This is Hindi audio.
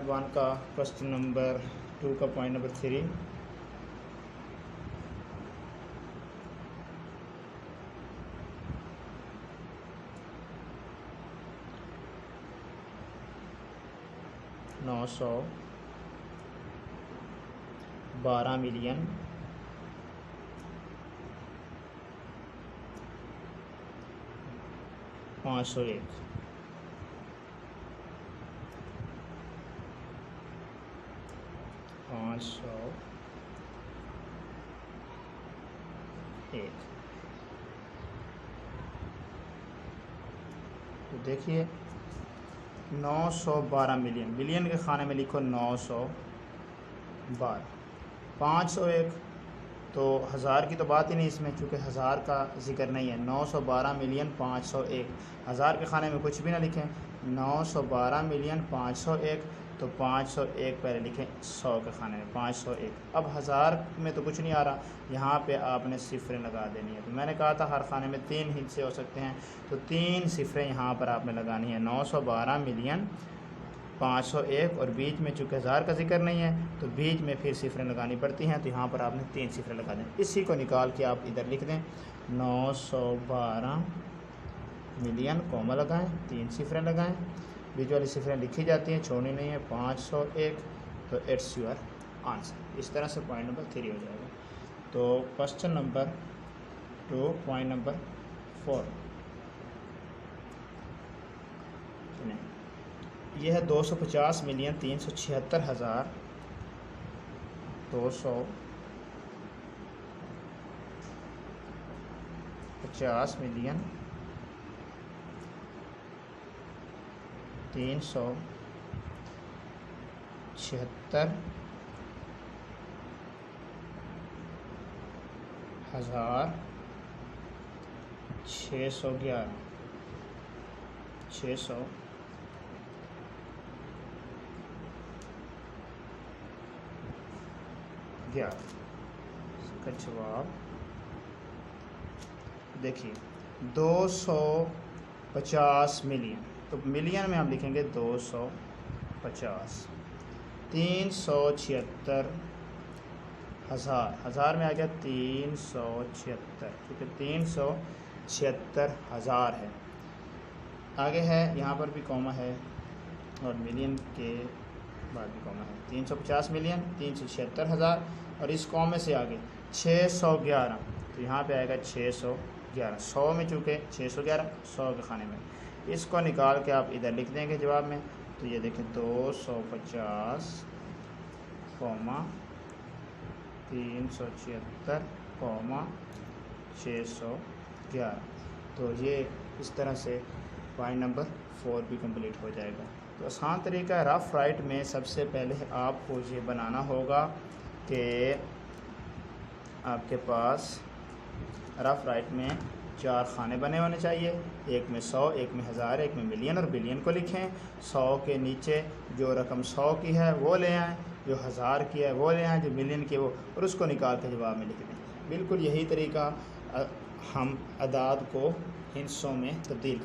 पार्ट 1 का क्वेश्चन नंबर 2 का पॉइंट नंबर 3। नौ सौ 12 मिलियन 501 501। तो देखिए 912 मिलियन, मिलियन के खाने में लिखो 912। 501 तो हज़ार की तो बात ही नहीं इसमें, चूँकि हज़ार का जिक्र नहीं है। 912 मिलियन 501, हज़ार के खाने में कुछ भी ना लिखें। 912 मिलियन 501, तो 501 पहले लिखें 100 के खाने में 501। अब हज़ार में तो कुछ नहीं आ रहा, यहाँ पे आपने सिफरें लगा देनी है। तो मैंने कहा था हर खाने में 3 हिस्से हो सकते हैं, तो 3 सिफरें यहाँ पर आपने लगानी है। 912 मिलियन 501 और बीच में चूँकि हज़ार का जिक्र नहीं है तो बीच में फिर सिफरें लगानी पड़ती हैं, तो यहाँ पर आपने 3 सिफरें लगा दें। इसी को निकाल के आप इधर लिख दें 912 मिलियन, कॉमा लगाएं, 3 सिफरें लगाएं, बीच वाली सिफरें लिखी जाती हैं, छोड़नी नहीं है। 501, तो इट्स योर आंसर। इस तरह से पॉइंट नंबर 3 हो जाएगा। तो क्वेश्चन नंबर 2 पॉइंट नंबर 4 यह है 250 मिलियन 376,000 250 मिलियन 376,611 611 इसका जवाब देखिए 250 मिलियन, तो मिलियन में हम लिखेंगे 250। 376,000, हज़ार में आ गया 376, क्योंकि 376,000 है। आगे है यहाँ पर भी कॉमा है और मिलियन के बाद भी कॉमा है। 350 मिलियन 376,000 और इस कॉमे से आगे 611, तो यहाँ पे आएगा 611। 100 में चूँकि 611 100 के खाने में, इसको निकाल के आप इधर लिख देंगे जवाब में। तो ये देखें 250, 376, 611। तो ये इस तरह से पॉइंट नंबर 4 भी कंप्लीट हो जाएगा। तो आसान तरीका है, रफ़ राइट में सबसे पहले आपको ये बनाना होगा कि आपके पास रफ़ राइट में 4 खाने बने होने चाहिए, एक में 100, एक में 1000, एक में मिलियन, और बिलियन को लिखें। 100 के नीचे जो रकम 100 की है वो ले आएँ, जो 1000 की है वो ले आएँ, जो मिलियन की है वो, और उसको निकाल के जवाब में लिख दें। बिल्कुल यही तरीका हम अदाद को हिस्सों में तब्दील